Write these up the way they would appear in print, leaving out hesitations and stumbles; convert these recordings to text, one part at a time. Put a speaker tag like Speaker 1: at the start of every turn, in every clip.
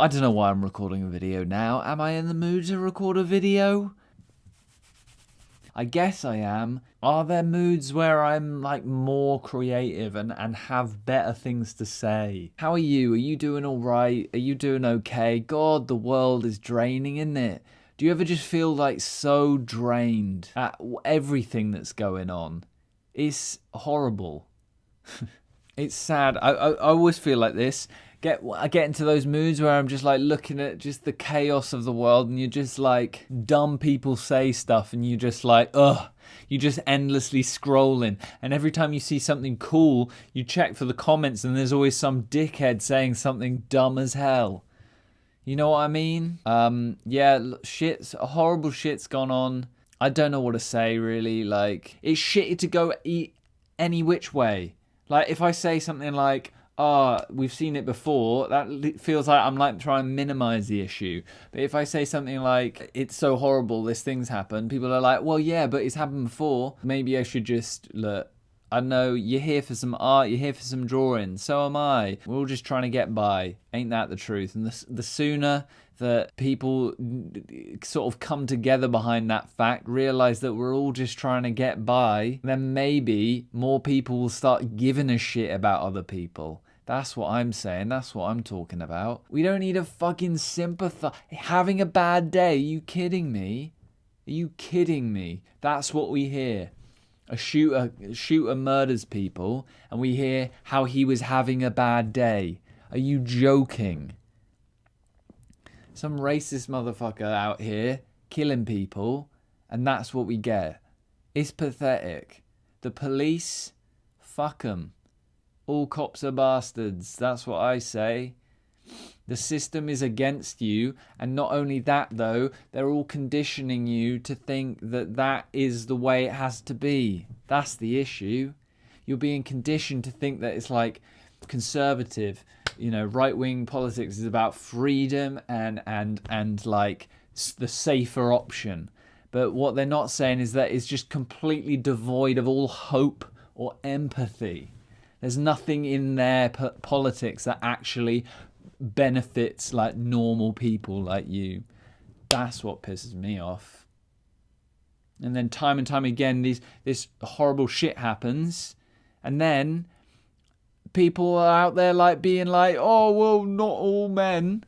Speaker 1: I don't know why I'm recording a video now. Am I in the mood to record a video? I guess I am. Are there moods where I'm like more creative and have better things to say? How are you? Are you doing all right? Are you doing okay? God, the world is draining, isn't it? Do you ever just feel like so drained at everything that's going on? It's horrible. It's sad. I always feel like this. I get into those moods where I'm just like looking at just the chaos of the world, and you're just like, dumb people say stuff and you just like, ugh. You're just endlessly scrolling, and every time you see something cool, you check for the comments, and there's always some dickhead saying something dumb as hell. You know what I mean? Horrible shit's gone on. I don't know what to say, really. Like, it's shitty to go eat any which way. Like, if I say something like, we've seen it before, that feels like I'm like trying to minimize the issue. But if I say something like, it's so horrible, this thing's happened, people are like, well, yeah, but it's happened before. Maybe I should just, look, I know you're here for some art, you're here for some drawing, so am I. We're all just trying to get by. Ain't that the truth? And the sooner that people sort of come together behind that fact, realize that we're all just trying to get by, then maybe more people will start giving a shit about other people. That's what I'm saying. That's what I'm talking about. We don't need a fucking sympathize. Having a bad day? Are you kidding me? Are you kidding me? That's what we hear. A shooter murders people, and we hear how he was having a bad day. Are you joking? Some racist motherfucker out here killing people, and that's what we get. It's pathetic. The police, fuck them. All cops are bastards. That's what I say. The system is against you, and not only that though, they're all conditioning you to think that that is the way it has to be. That's the issue. You're being conditioned to think that it's like conservative, right-wing politics is about freedom and like the safer option. But what they're not saying is that it's just completely devoid of all hope or empathy. There's nothing in their politics that actually benefits like normal people like you. That's what pisses me off. And then time and time again, this horrible shit happens, and then people are out there like being like, oh well, not all men.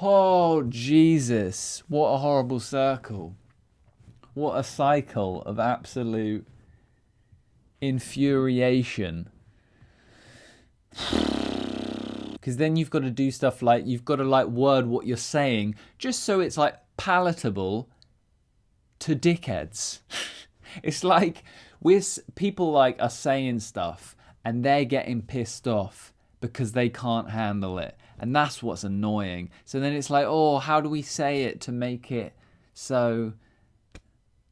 Speaker 1: Oh Jesus, what a horrible circle. What a cycle of absolute infuriation. Because then you've got to do stuff like, you've got to like word what you're saying just so it's like palatable to dickheads. It's like people like are saying stuff and they're getting pissed off because they can't handle it, and that's what's annoying. So then it's like, oh, how do we say it to make it so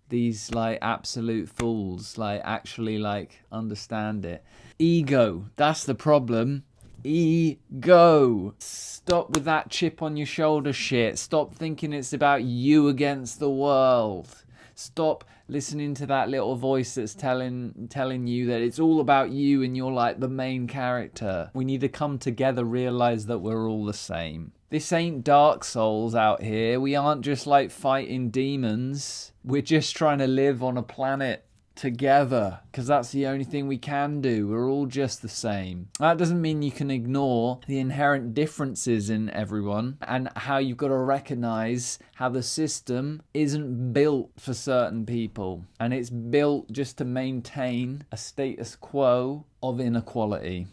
Speaker 1: these like absolute fools like actually like understand it? Ego, that's the problem. Ego. Stop with that chip on your shoulder shit. Stop thinking it's about you against the world. Stop listening to that little voice that's telling you that it's all about you and you're like the main character. We need to come together, realize that we're all the same. This ain't Dark Souls out here. We aren't just like fighting demons. We're just trying to live on a planet together, because that's the only thing we can do. We're all just the same. That doesn't mean you can ignore the inherent differences in everyone, and how you've got to recognize how the system isn't built for certain people, and it's built just to maintain a status quo of inequality.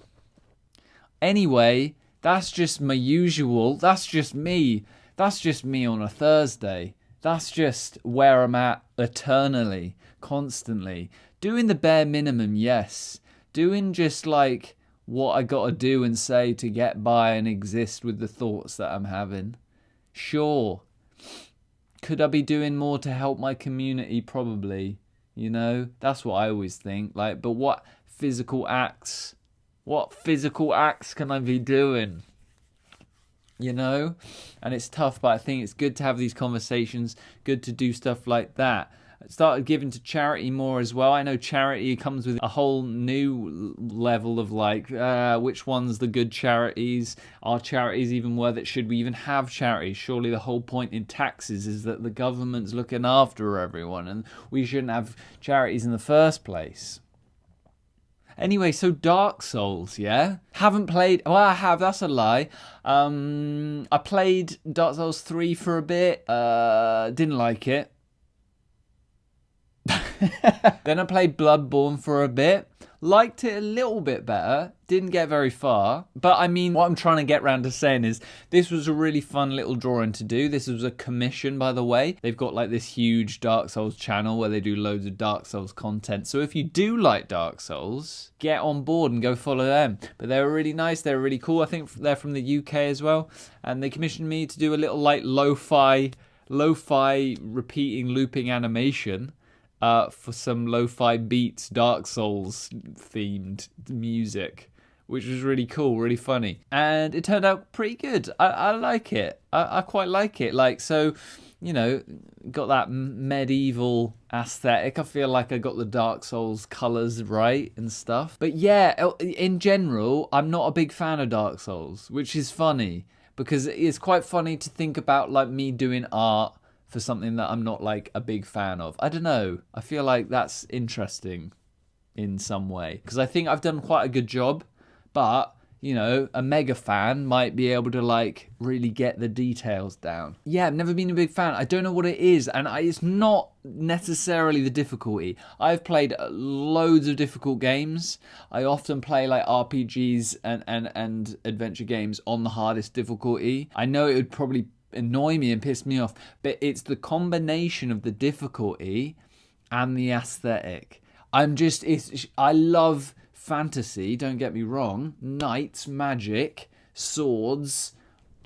Speaker 1: Anyway, that's just my usual. That's just me. That's just me on a Thursday. That's just where I'm at eternally, constantly. Doing the bare minimum, yes. Doing just like what I gotta do and say to get by and exist with the thoughts that I'm having. Sure. Could I be doing more to help my community? Probably. That's what I always think. Like, but what physical acts can I be doing? And it's tough, but I think it's good to have these conversations, good to do stuff like that. Started giving to charity more as well. I know charity comes with a whole new level of like, which one's the good charities? Are charities even worth it? Should we even have charities? Surely the whole point in taxes is that the government's looking after everyone and we shouldn't have charities in the first place. Anyway, so Dark Souls, yeah? Haven't played... Well, I have, that's a lie. I played Dark Souls 3 for a bit. Didn't like it. Then I played Bloodborne for a bit. Liked it a little bit better. Didn't get very far. But I mean, what I'm trying to get around to saying is this was a really fun little drawing to do. This was a commission, by the way. They've got like this huge Dark Souls channel where they do loads of Dark Souls content. So if you do like Dark Souls, get on board and go follow them. But they were really nice. They were really cool. I think they're from the UK as well. And they commissioned me to do a little like lo-fi repeating looping animation. For some lo-fi beats, Dark Souls themed music, which was really cool, really funny. And it turned out pretty good. I like it. I quite like it. Like, so, you know, got that medieval aesthetic. I feel like I got the Dark Souls colours right and stuff. But yeah, in general, I'm not a big fan of Dark Souls, which is funny. Because it's quite funny to think about like me doing art for something that I'm not like a big fan of. I don't know. I feel like that's interesting in some way. Because I think I've done quite a good job. But, you know, a mega fan might be able to like really get the details down. Yeah, I've never been a big fan. I don't know what it is. And it's not necessarily the difficulty. I've played loads of difficult games. I often play like RPGs and adventure games on the hardest difficulty. I know it would probably annoy me and piss me off, but it's the combination of the difficulty and the aesthetic. I love fantasy, don't get me wrong, knights, magic, swords,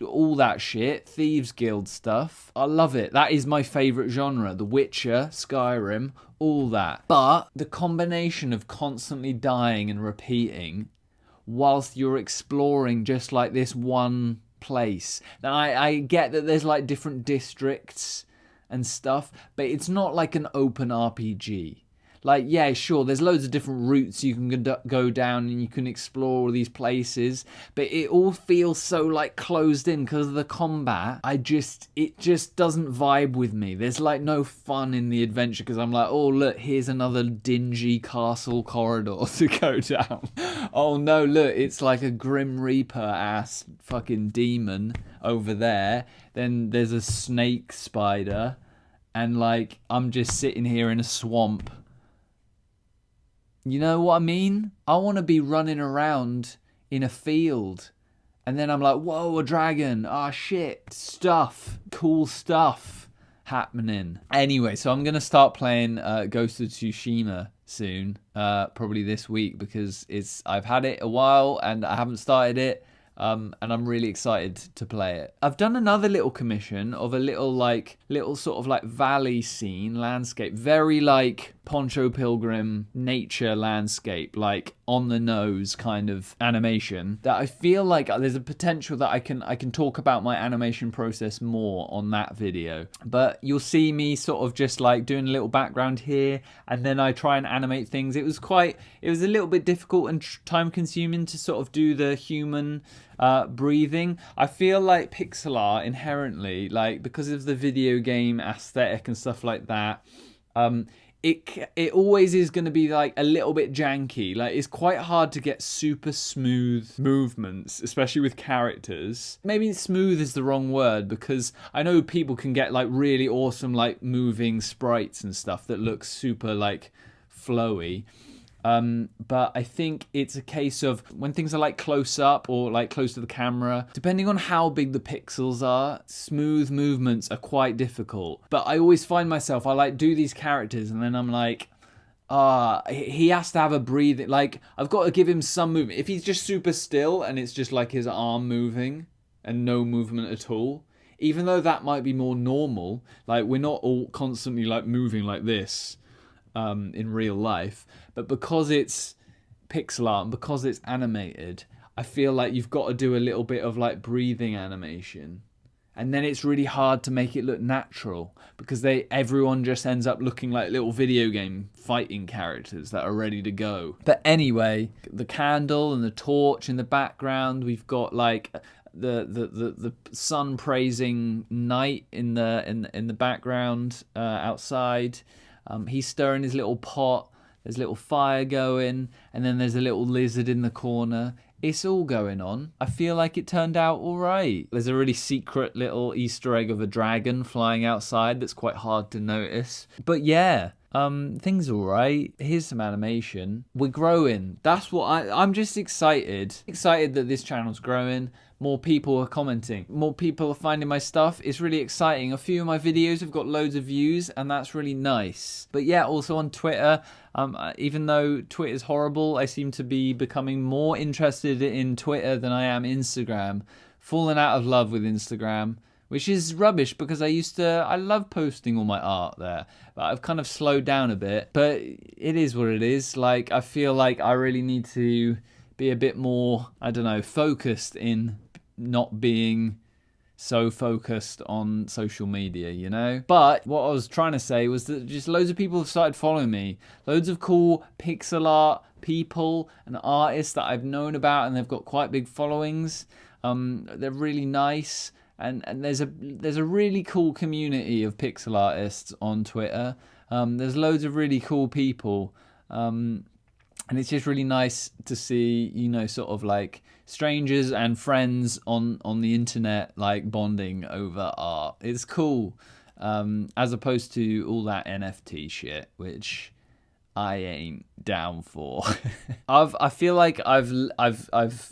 Speaker 1: all that shit, Thieves Guild stuff. I love it. That is my favourite genre. The Witcher, Skyrim, all that. But the combination of constantly dying and repeating whilst you're exploring just like this one place. Now I get that there's like different districts and stuff, but it's not like an open RPG. Like, yeah, sure, there's loads of different routes you can go down and you can explore all these places, but it all feels so like closed in because of the combat. It just doesn't vibe with me. There's like no fun in the adventure because I'm like, oh look, here's another dingy castle corridor to go down. Oh no, look, it's like a Grim Reaper ass fucking demon over there. Then there's a snake spider, and like I'm just sitting here in a swamp. You know what I mean? I want to be running around in a field. And then I'm like, whoa, a dragon. Ah, shit. Stuff. Cool stuff happening. Anyway, so I'm going to start playing Ghost of Tsushima soon. Probably this week because I've had it a while and I haven't started it. And I'm really excited to play it. I've done another little commission of a little sort of like valley scene, landscape, very like Poncho Pilgrim nature landscape, like on the nose kind of animation that I feel like there's a potential that I can talk about my animation process more on that video. But you'll see me sort of just like doing a little background here and then I try and animate things. It was a little bit difficult and time consuming to sort of do the human breathing. I feel like pixel art inherently, like because of the video game aesthetic and stuff like that, it always is going to be like a little bit janky. Like it's quite hard to get super smooth movements, especially with characters. Maybe smooth is the wrong word because I know people can get like really awesome like moving sprites and stuff that look super like flowy. But I think it's a case of when things are like close up or like close to the camera, depending on how big the pixels are, smooth movements are quite difficult. But I always find myself, I like do these characters and then I'm like, he has to have a breathing, like I've got to give him some movement. If he's just super still and it's just like his arm moving and no movement at all, even though that might be more normal, like we're not all constantly like moving like this in real life, but because it's pixel art and because it's animated, I feel like you've got to do a little bit of like breathing animation. and then it's really hard to make it look natural because everyone just ends up looking like little video game fighting characters that are ready to go. But anyway, the candle and the torch in the background, we've got like the sun praising night in the background outside. He's stirring his little pot. There's a little fire going, and then there's a little lizard in the corner. It's all going on. I feel like it turned out all right. There's a really secret little Easter egg of a dragon flying outside that's quite hard to notice. But yeah, things all right. Here's some animation. We're growing. That's what I'm just excited. Excited that this channel's growing. More people are commenting. More people are finding my stuff. It's really exciting. A few of my videos have got loads of views, and that's really nice. But yeah, also on Twitter, even though Twitter's horrible, I seem to be becoming more interested in Twitter than I am Instagram. Fallen out of love with Instagram, which is rubbish because I love posting all my art there. But I've kind of slowed down a bit. But it is what it is. Like, I feel like I really need to be a bit more, I don't know, focused in not being so focused on social media, you know? But what I was trying to say was that just loads of people have started following me. Loads of cool pixel art people and artists that I've known about, and they've got quite big followings. They're really nice. And there's a really cool community of pixel artists on Twitter. There's loads of really cool people. And it's just really nice to see, you know, sort of like strangers and friends on the internet, like bonding over art. It's cool, as opposed to all that NFT shit, which I ain't down for. I feel like I've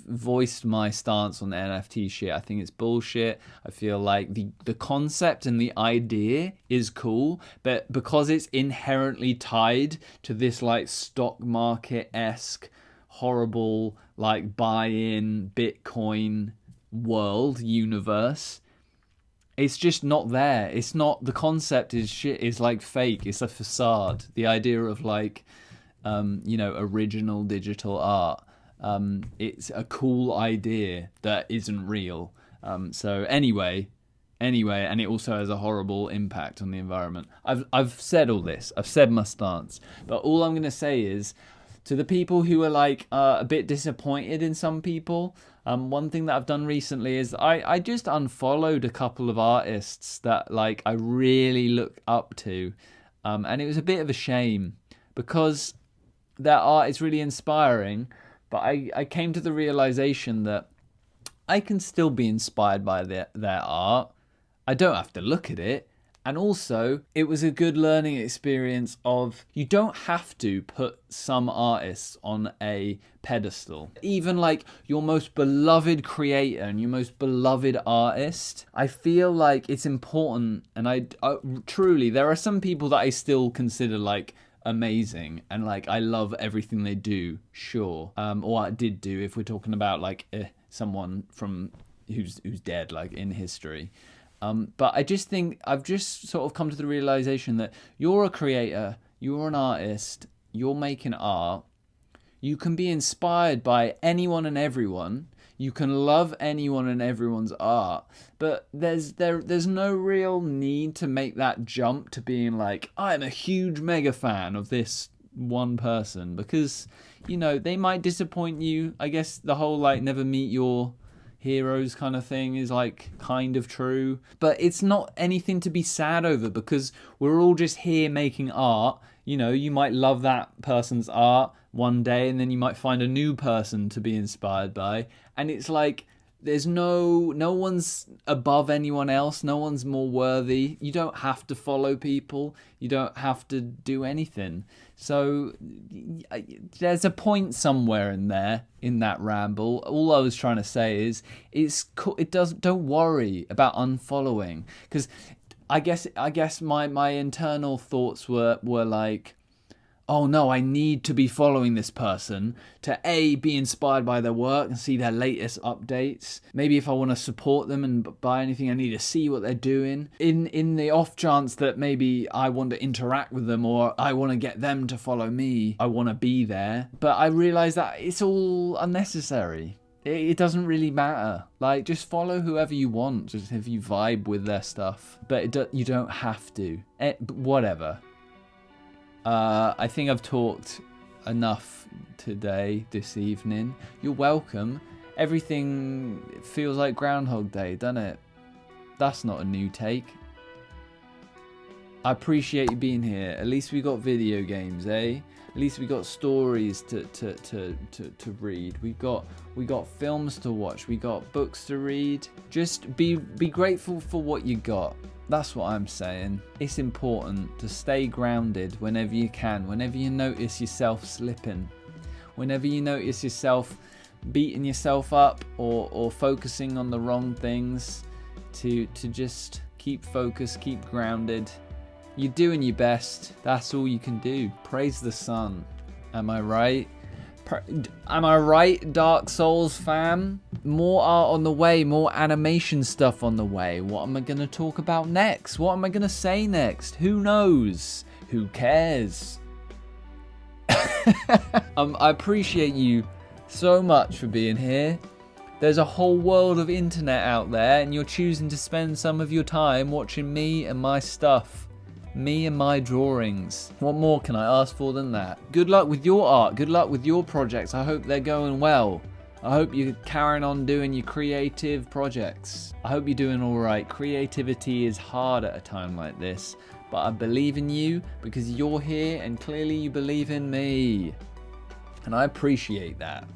Speaker 1: voiced my stance on the NFT shit. I think it's bullshit. I feel like the concept and the idea is cool, but because it's inherently tied to this like stock market-esque horrible like buy-in Bitcoin world universe, it's just not there. It's not, the concept is shit, is like fake. It's a facade. The idea of like, you know, original digital art. It's a cool idea that isn't real. So anyway, and it also has a horrible impact on the environment. I've said all this. I've said my stance. But all I'm going to say is, to the people who are like a bit disappointed in some people, one thing that I've done recently is I just unfollowed a couple of artists that like I really look up to, and it was a bit of a shame because their art is really inspiring, but I came to the realization that I can still be inspired by their art. I don't have to look at it. And also, it was a good learning experience of, you don't have to put some artists on a pedestal. Even like your most beloved creator and your most beloved artist, I feel like it's important. And I truly, there are some people that I still consider like amazing and like I love everything they do, sure. Or I did do, if we're talking about like someone from who's dead, like in history. But I just think I've just sort of come to the realization that you're a creator, you're an artist, you're making art. You can be inspired by anyone and everyone. You can love anyone and everyone's art. But there's no real need to make that jump to being like, I'm a huge mega fan of this one person, because, you know, they might disappoint you. I guess the whole like never meet your heroes kind of thing is like kind of true, but it's not anything to be sad over because we're all just here making art. You know, you might love that person's art one day and then you might find a new person to be inspired by, and it's like there's no one's above anyone else, no one's more worthy. You don't have to follow people, you don't have to do anything. So there's a point somewhere in there in that ramble. All I was trying to say is don't worry about unfollowing, because I guess my internal thoughts were like, oh no, I need to be following this person to be inspired by their work and see their latest updates. Maybe if I want to support them and buy anything, I need to see what they're doing. In the off chance that maybe I want to interact with them or I want to get them to follow me, I want to be there. But I realize that it's all unnecessary. It doesn't really matter. Like, just follow whoever you want, just if you vibe with their stuff. But you don't have to. Whatever. I think I've talked enough today, this evening. You're welcome. Everything feels like Groundhog Day, doesn't it? That's not a new take. I appreciate you being here. At least we got video games, eh? At least we got stories to read. We got films to watch. We got books to read. Just be grateful for what you got. That's what I'm saying. It's important to stay grounded whenever you can. Whenever you notice yourself slipping. Whenever you notice yourself beating yourself up or focusing on the wrong things, to just keep focused, keep grounded. You're doing your best. That's all you can do. Praise the sun. Am I right? Am I right, Dark Souls fam? More art on the way. More animation stuff on the way. What am I going to talk about next? What am I going to say next? Who knows? Who cares? I appreciate you so much for being here. There's a whole world of internet out there, and you're choosing to spend some of your time watching me and my stuff. Me and my drawings. What more can I ask for than that? Good luck with your art. Good luck with your projects. I hope they're going well. I hope you're carrying on doing your creative projects. I hope you're doing all right. Creativity is hard at a time like this, but I believe in you because you're here and clearly you believe in me. And I appreciate that.